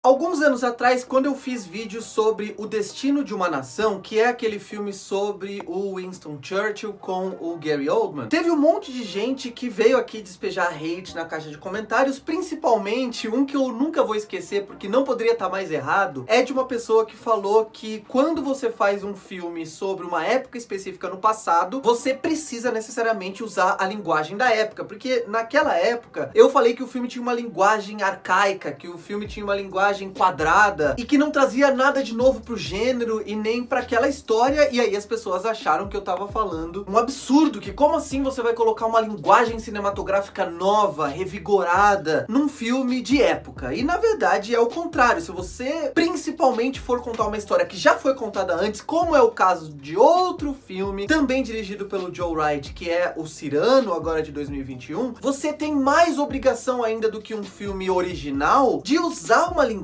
Alguns anos atrás, quando eu fiz vídeos sobre O Destino de uma Nação, que é aquele filme sobre o Winston Churchill com o Gary Oldman, teve um monte de gente que veio aqui despejar hate na caixa de comentários, principalmente um que eu nunca vou esquecer, porque não poderia estar mais errado, é de uma pessoa que falou que quando você faz um filme sobre uma época específica no passado, você precisa necessariamente usar a linguagem da época, porque naquela época eu falei que o filme tinha uma linguagem arcaica, que o filme tinha uma linguagem quadrada e que não trazia nada de novo pro gênero e nem pra aquela história, e aí as pessoas acharam que eu tava falando um absurdo, que como assim você vai colocar uma linguagem cinematográfica nova, revigorada, num filme de época? E na verdade é o contrário. Se você principalmente for contar uma história que já foi contada antes, como é o caso de outro filme, também dirigido pelo Joe Wright, que é o Cyrano, agora de 2021, você tem mais obrigação ainda do que um filme original de usar uma linguagem,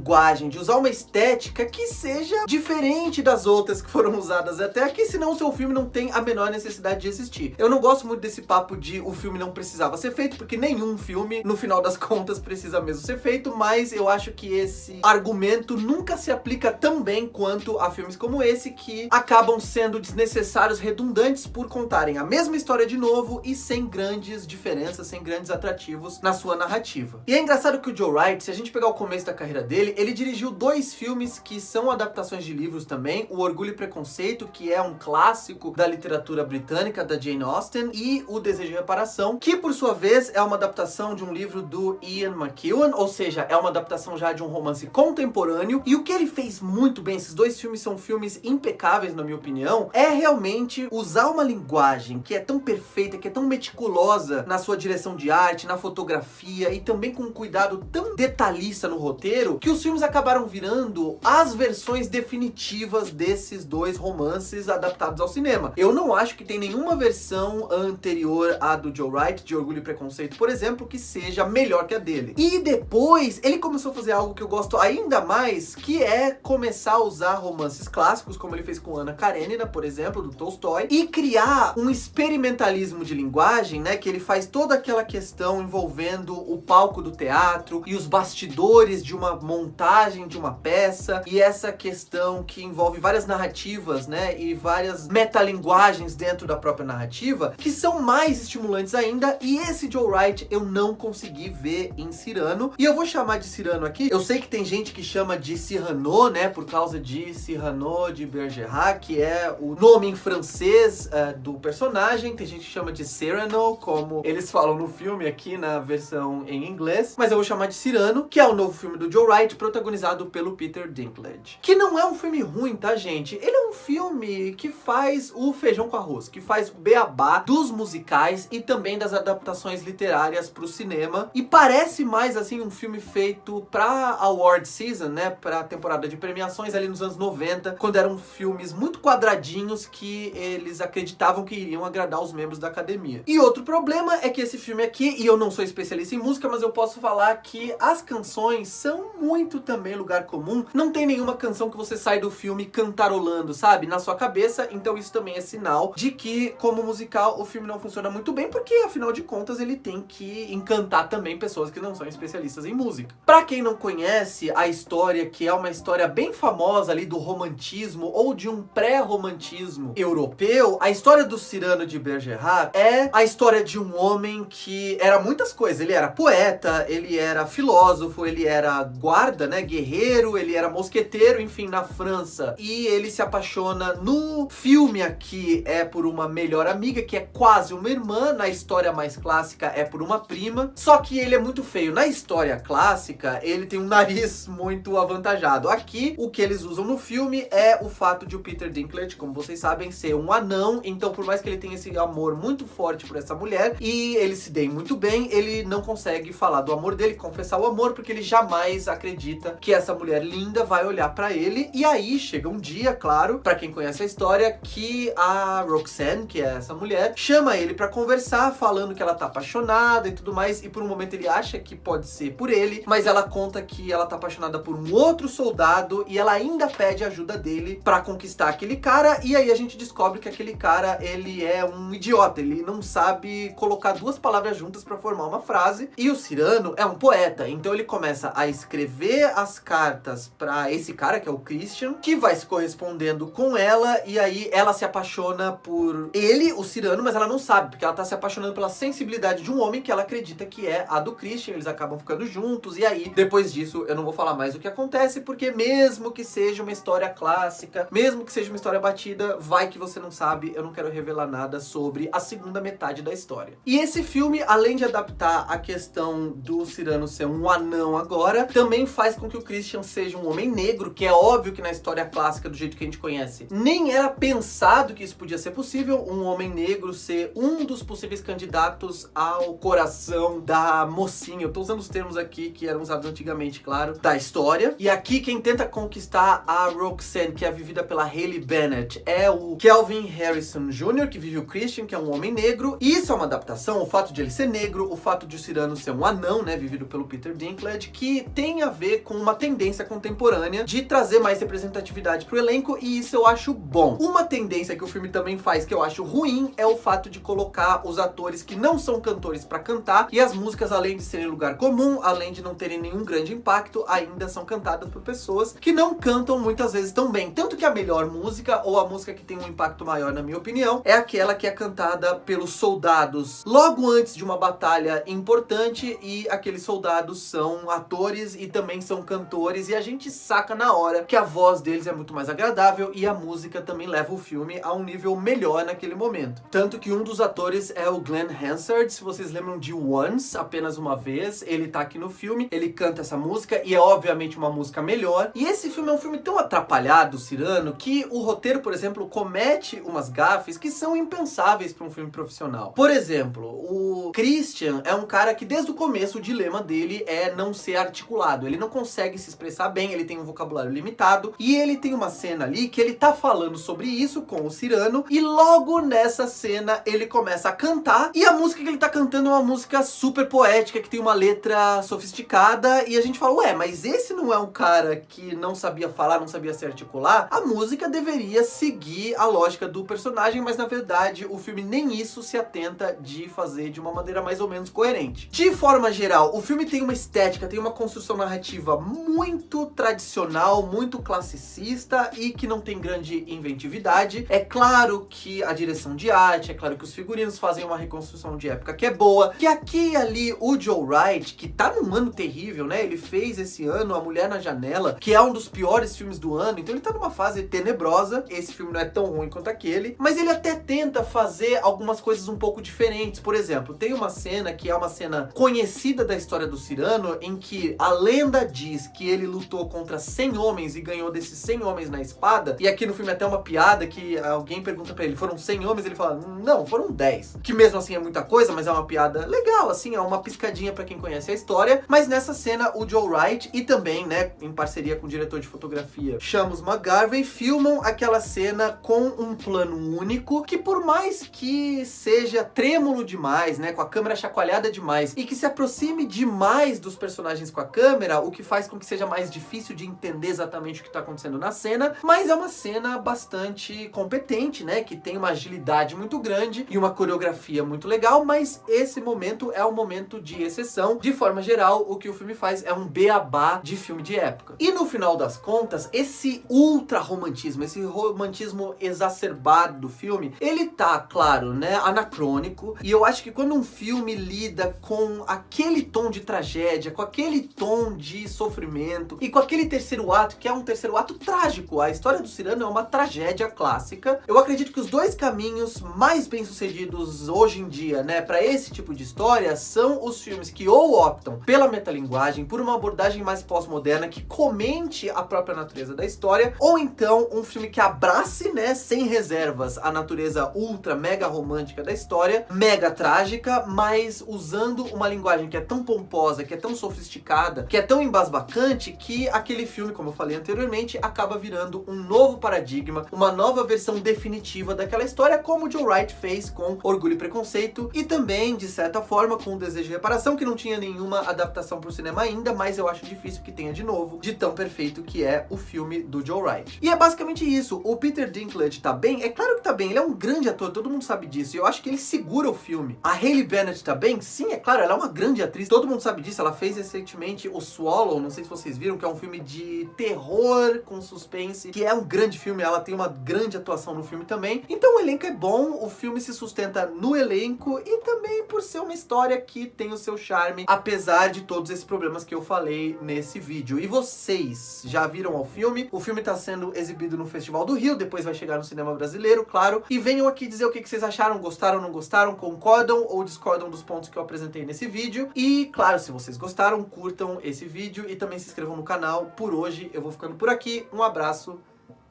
de usar uma estética que seja diferente das outras que foram usadas até aqui, senão o seu filme não tem a menor necessidade de existir. Eu não gosto muito desse papo de o filme não precisava ser feito, porque nenhum filme, no final das contas, precisa mesmo ser feito, mas eu acho que esse argumento nunca se aplica tão bem quanto a filmes como esse, que acabam sendo desnecessários, redundantes, por contarem a mesma história de novo e sem grandes diferenças, sem grandes atrativos na sua narrativa. E é engraçado que o Joe Wright, se a gente pegar o começo da carreira dele, ele dirigiu dois filmes que são adaptações de livros também, O Orgulho e Preconceito, que é um clássico da literatura britânica, da Jane Austen, e O Desejo de Reparação, que por sua vez é uma adaptação de um livro do Ian McEwan, ou seja, é uma adaptação já de um romance contemporâneo, e o que ele fez muito bem, esses dois filmes são filmes impecáveis na minha opinião, é realmente usar uma linguagem que é tão perfeita, que é tão meticulosa na sua direção de arte, na fotografia, e também com um cuidado tão detalhista no roteiro, que os filmes acabaram virando as versões definitivas desses dois romances adaptados ao cinema. Eu não acho que tem nenhuma versão anterior à do Joe Wright, de Orgulho e Preconceito, por exemplo, que seja melhor que a dele. E depois, ele começou a fazer algo que eu gosto ainda mais, que é começar a usar romances clássicos, como ele fez com Ana Karenina, por exemplo, do Tolstói, e criar um experimentalismo de linguagem, né, que ele faz toda aquela questão envolvendo o palco do teatro e os bastidores de uma montagem de uma peça, e essa questão que envolve várias narrativas, né, e várias metalinguagens dentro da própria narrativa, que são mais estimulantes ainda, e esse Joe Wright eu não consegui ver em Cyrano, e eu vou chamar de Cyrano aqui. Eu sei que tem gente que chama de Cyrano, né, por causa de Cyrano de Bergerac, que é o nome em francês do personagem. Tem gente que chama de Cyrano, como eles falam no filme aqui na versão em inglês, mas eu vou chamar de Cyrano, que é o novo filme do Joe Wright, protagonizado pelo Peter Dinklage. Que não é um filme ruim, tá, gente? Ele é um filme que faz o feijão com arroz, que faz o beabá dos musicais e também das adaptações literárias pro cinema, e parece mais, assim, um filme feito pra award season, né, pra temporada de premiações ali nos anos 90, quando eram filmes muito quadradinhos que eles acreditavam que iriam agradar os membros da academia. E outro problema é que esse filme aqui, e eu não sou especialista em música, mas eu posso falar que as canções são muito também lugar comum. Não tem nenhuma canção que você sai do filme cantarolando, sabe, na sua cabeça, então isso também é sinal de que, como musical, o filme não funciona muito bem, porque, afinal de contas, ele tem que encantar também pessoas que não são especialistas em música. Pra quem não conhece a história, que é uma história bem famosa ali do romantismo, ou de um pré-romantismo europeu, a história do Cyrano de Bergerac é a história de um homem que era muitas coisas. Ele era poeta, ele era filósofo, ele era guarda, né, guerreiro, ele era mosqueteiro, enfim, na França. E ele se apaixona no filme aqui é por uma melhor amiga, que é quase uma irmã. Na história mais clássica é por uma prima. Só que ele é muito feio. Na história clássica, ele tem um nariz muito avantajado. Aqui, o que eles usam no filme é o fato de o Peter Dinklage, como vocês sabem, ser um anão. Então, por mais que ele tenha esse amor muito forte por essa mulher, e eles se deem muito bem, ele não consegue falar do amor dele, confessar o amor, porque ele jamais acredita que essa mulher linda vai olhar pra ele. E aí chega um dia, claro, pra quem conhece a história, que a Roxanne, que é essa mulher, chama ele pra conversar, falando que ela tá apaixonada e tudo mais, e por um momento ele acha que pode ser por ele, mas ela conta que ela tá apaixonada por um outro soldado, e ela ainda pede ajuda dele pra conquistar aquele cara. E aí a gente descobre que aquele cara, ele é um idiota, ele não sabe colocar duas palavras juntas pra formar uma frase, e o Cyrano é um poeta, então ele começa a escrever escrever as cartas pra esse cara, que é o Christian, que vai se correspondendo com ela, e aí ela se apaixona por ele, o Cyrano, mas ela não sabe, porque ela tá se apaixonando pela sensibilidade de um homem que ela acredita que é a do Christian. Eles acabam ficando juntos, e aí, depois disso, eu não vou falar mais o que acontece, porque mesmo que seja uma história clássica, mesmo que seja uma história batida, vai que você não sabe, eu não quero revelar nada sobre a segunda metade da história. E esse filme, além de adaptar a questão do Cyrano ser um anão agora, também faz com que o Christian seja um homem negro, que é óbvio que na história clássica, do jeito que a gente conhece, nem era pensado que isso podia ser possível, um homem negro ser um dos possíveis candidatos ao coração da mocinha. Eu tô usando os termos aqui que eram usados antigamente, claro, da história. E aqui quem tenta conquistar a Roxanne, que é vivida pela Hayley Bennett, é o Kelvin Harrison Jr., que vive o Christian, que é um homem negro. E isso é uma adaptação, o fato de ele ser negro, o fato de o Cyrano ser um anão, né, vivido pelo Peter Dinklage, que tem a ver com uma tendência contemporânea de trazer mais representatividade pro elenco, e isso eu acho bom. Uma tendência que o filme também faz, que eu acho ruim, é o fato de colocar os atores que não são cantores pra cantar, e as músicas, além de serem lugar comum, além de não terem nenhum grande impacto, ainda são cantadas por pessoas que não cantam muitas vezes tão bem. Tanto que a melhor música, ou a música que tem um impacto maior, na minha opinião, é aquela que é cantada pelos soldados logo antes de uma batalha importante, e aqueles soldados são atores e também são cantores, e a gente saca na hora que a voz deles é muito mais agradável, e a música também leva o filme a um nível melhor naquele momento. Tanto que um dos atores é o Glenn Hansard. Se vocês lembram de Once, Apenas Uma Vez, ele tá aqui no filme, ele canta essa música, e é obviamente uma música melhor. E esse filme é um filme tão atrapalhado, Cyrano, que o roteiro, por exemplo, comete umas gafes que são impensáveis para um filme profissional. Por exemplo, o Christian é um cara que desde o começo o dilema dele é não ser articulado. Ele não consegue se expressar bem, ele tem um vocabulário limitado, e ele tem uma cena ali que ele tá falando sobre isso com o Cyrano, e logo nessa cena ele começa a cantar, e a música que ele tá cantando é uma música super poética, que tem uma letra sofisticada, e a gente fala, ué, mas esse não é um cara que não sabia falar, não sabia se articular? A música deveria seguir a lógica do personagem, mas na verdade o filme nem isso se atenta de fazer de uma maneira mais ou menos coerente. De forma geral, o filme tem uma estética, tem uma construção narrativa muito tradicional, muito classicista, e que não tem grande inventividade. É claro que a direção de arte, é claro que os figurinos fazem uma reconstrução de época que é boa, que aqui e ali o Joe Wright, que tá num ano terrível, né, ele fez esse ano A Mulher na Janela, que é um dos piores filmes do ano, então ele tá numa fase tenebrosa. Esse filme não é tão ruim quanto aquele, mas ele até tenta fazer algumas coisas um pouco diferentes. Por exemplo, tem uma cena que é uma cena conhecida da história do Cyrano, em que a lenda diz que ele lutou contra 100 homens e ganhou desses 100 homens na espada, e aqui no filme é até uma piada que alguém pergunta pra ele, foram 100 homens? Ele fala, não, foram 10. Que mesmo assim é muita coisa, mas é uma piada legal, assim, é uma piscadinha pra quem conhece a história. Mas nessa cena, o Joe Wright, e também, né, em parceria com o diretor de fotografia, Seamus McGarvey, filmam aquela cena com um plano único, que por mais que seja trêmulo demais, né, com a câmera chacoalhada demais, e que se aproxime demais dos personagens com a câmera, o que faz com que seja mais difícil de entender exatamente o que tá acontecendo na cena, mas é uma cena bastante competente, né, que tem uma agilidade muito grande e uma coreografia muito legal, mas esse momento é um momento de exceção. De forma geral, o que o filme faz é um beabá de filme de época. E no final das contas, esse ultra romantismo, esse romantismo exacerbado do filme, ele tá, claro, né, anacrônico, e eu acho que quando um filme lida com aquele tom de tragédia, com aquele tom de sofrimento, e com aquele terceiro ato, que é um terceiro ato trágico, a história do Cyrano é uma tragédia clássica, eu acredito que os dois caminhos mais bem-sucedidos hoje em dia, né, pra esse tipo de história, são os filmes que ou optam pela metalinguagem, por uma abordagem mais pós-moderna, que comente a própria natureza da história, ou então um filme que abrace, né, sem reservas, a natureza ultra, mega romântica da história, mega trágica, mas usando uma linguagem que é tão pomposa, que é tão sofisticada, que é tão embasbacante, que aquele filme, como eu falei anteriormente, acaba virando um novo paradigma, uma nova versão definitiva daquela história, como o Joe Wright fez com Orgulho e Preconceito, e também, de certa forma, com o Desejo de Reparação, que não tinha nenhuma adaptação pro cinema ainda, mas eu acho difícil que tenha de novo, de tão perfeito que é o filme do Joe Wright. E é basicamente isso. O Peter Dinklage tá bem? É claro que tá bem, ele é um grande ator, todo mundo sabe disso, e eu acho que ele segura o filme. A Hayley Bennett tá bem? Sim, é claro, ela é uma grande atriz, todo mundo sabe disso, ela fez recentemente o SWAT Swallow, não sei se vocês viram, que é um filme de terror com suspense, que é um grande filme, ela tem uma grande atuação no filme também. Então o elenco é bom, o filme se sustenta no elenco e também por ser uma história que tem o seu charme, apesar de todos esses problemas que eu falei nesse vídeo. E vocês já viram o filme? O filme tá sendo exibido no Festival do Rio, depois vai chegar no cinema brasileiro, claro. E venham aqui dizer o que vocês acharam, gostaram, não gostaram, concordam ou discordam dos pontos que eu apresentei nesse vídeo. E, claro, se vocês gostaram, curtam esse vídeo e também se inscrevam no canal. Por hoje eu vou ficando por aqui. Um abraço,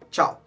tchau!